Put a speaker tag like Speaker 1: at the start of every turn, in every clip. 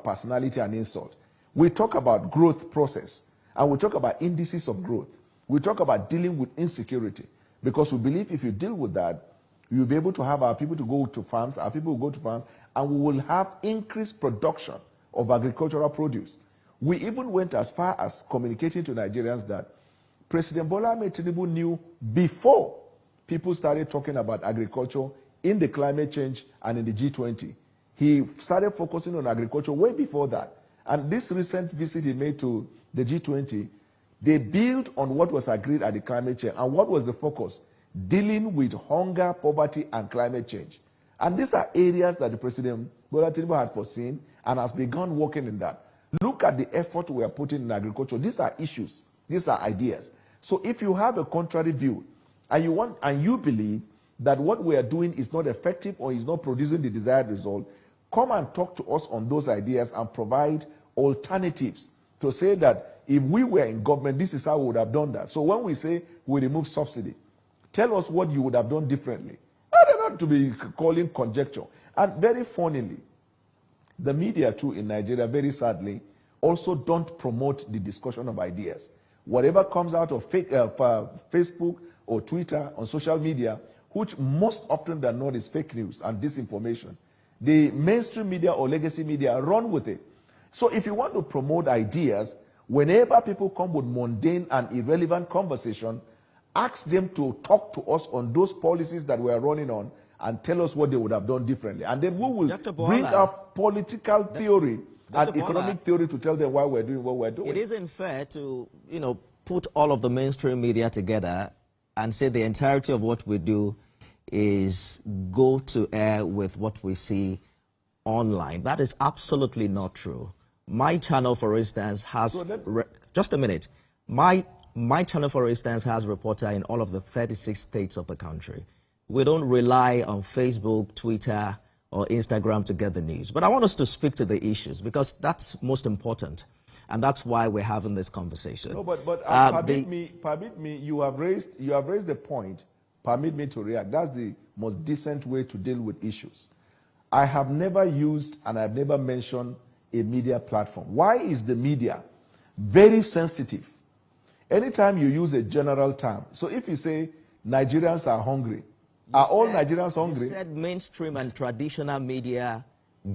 Speaker 1: personality and insult. We talk about growth process, and we talk about indices of growth. We talk about dealing with insecurity, because we believe if you deal with that, you'll be able to have our people to go to farms, our people will go to farms, and we will have increased production of agricultural produce. We even went as far as communicating to Nigerians that President Bwala Tinubu knew before people started talking about agriculture in the climate change and in the G20. He started focusing on agriculture way before that. And this recent visit he made to the G20, they built on what was agreed at the climate change. And what was the focus? Dealing with hunger, poverty, and climate change. And these are areas that the President Bwala Tinubu had foreseen and has begun working in that. Look at the effort we are putting in agriculture. These are issues. These are ideas. So if you have a contrary view and you believe that what we are doing is not effective or is not producing the desired result, come and talk to us on those ideas and provide alternatives to say that if we were in government, this is how we would have done that. So when we say we remove subsidy, tell us what you would have done differently. I don't want to be calling conjecture. And very funnily, the media too in Nigeria, very sadly, also don't promote the discussion of ideas. Whatever comes out of Facebook or Twitter on social media, which most often than not is fake news and disinformation, the mainstream media or legacy media run with it. So if you want to promote ideas, whenever people come with mundane and irrelevant conversation, ask them to talk to us on those policies that we are running on and tell us what they would have done differently. And then we will bring up political theory and economic theory to tell them why we're doing what we're doing.
Speaker 2: It isn't fair to, put all of the mainstream media together and say the entirety of what we do is go to air with what we see online. That is absolutely not true. My channel, for instance, has... just a minute. My channel, for instance, has reporter in all of the 36 states of the country. We don't rely on Facebook, Twitter, or Instagram to get the news. But I want us to speak to the issues because that's most important. And that's why we're having this conversation.
Speaker 1: No, but permit me, you have raised the point. Permit me to react. That's the most decent way to deal with issues. I have never used and I've never mentioned a media platform. Why is the media very sensitive? Anytime you use a general term, so if you say Nigerians are hungry, are all Nigerians hungry?
Speaker 2: You said mainstream and traditional media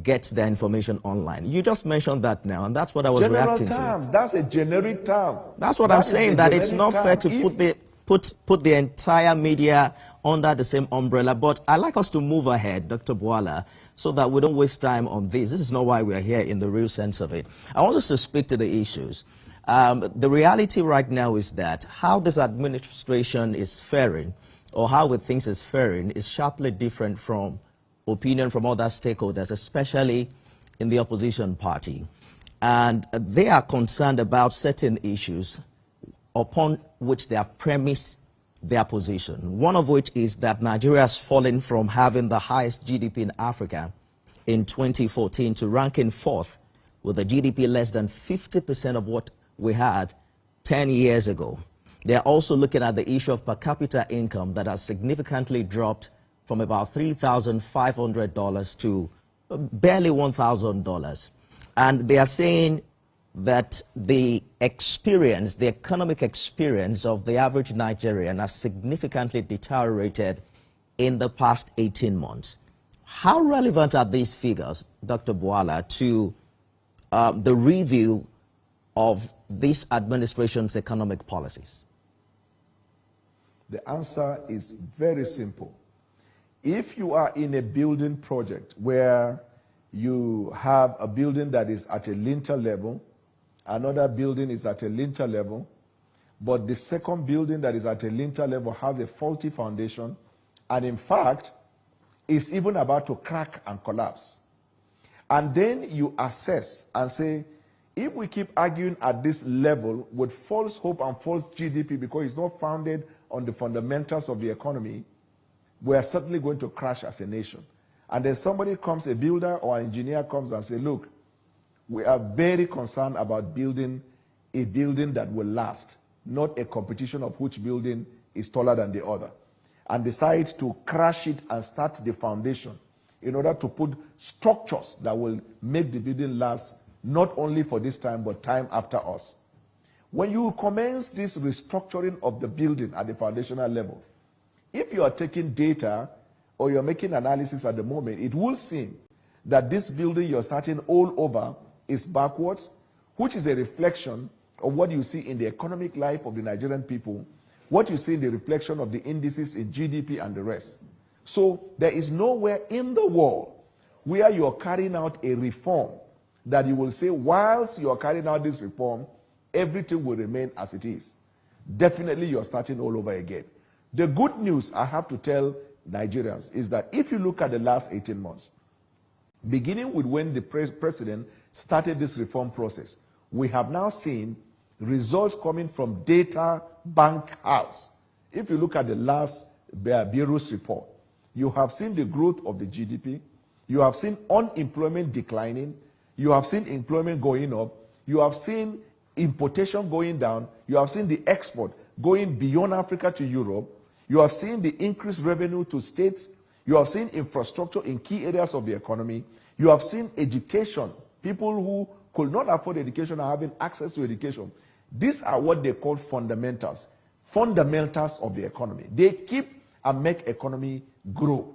Speaker 2: gets their information online. You just mentioned that now, and that's what I was reacting to.
Speaker 1: That's a generic term.
Speaker 2: That's what I'm saying, that it's not fair to put the entire media under the same umbrella. But I'd like us to move ahead, Dr. Bwala, so that we don't waste time on this. This is not why we're here in the real sense of it. I want us to speak to the issues. The reality right now is that how this administration is faring, or how it thinks it's faring, is sharply different from opinion from other stakeholders, especially in the opposition party. And they are concerned about certain issues upon which they have premised their position. One of which is that Nigeria has fallen from having the highest GDP in Africa in 2014 to ranking 4th with a GDP less than 50% of what we had 10 years ago. They're also looking at the issue of per capita income that has significantly dropped from about $3,500 to barely $1,000. And they are saying that the experience, the economic experience of the average Nigerian has significantly deteriorated in the past 18 months. How relevant are these figures, Dr. Bwala, to the review of this administration's economic policies?
Speaker 1: The answer is very simple. If you are in a building project where you have a building that is at a lintel level, another building is at a lintel level, but the second building that is at a lintel level has a faulty foundation, and in fact, is even about to crack and collapse. And then you assess and say, if we keep arguing at this level with false hope and false GDP because it's not founded on the fundamentals of the economy, we are certainly going to crash as a nation. And then somebody comes, a builder or an engineer comes and says, look, we are very concerned about building a building that will last, not a competition of which building is taller than the other, and decide to crash it and start the foundation in order to put structures that will make the building last not only for this time, but time after us. When you commence this restructuring of the building at the foundational level, if you are taking data or you're making analysis at the moment, it will seem that this building you're starting all over is backwards, which is a reflection of what you see in the economic life of the Nigerian people, what you see in the reflection of the indices in GDP and the rest. So there is nowhere in the world where you're carrying out a reform that you will say, whilst you're carrying out this reform, everything will remain as it is. Definitely you're starting all over again. The good news I have to tell Nigerians is that if you look at the last 18 months, beginning with when the president started this reform process, we have now seen results coming from Data Bank House. If you look at the last Bureau's report, you have seen the growth of the GDP, you have seen unemployment declining, you have seen employment going up, you have seen importation going down, you have seen the export going beyond Africa to Europe, you have seen the increased revenue to states, you have seen infrastructure in key areas of the economy, you have seen education, people who could not afford education are having access to education. These are what they call fundamentals of the economy. They keep and make economy grow.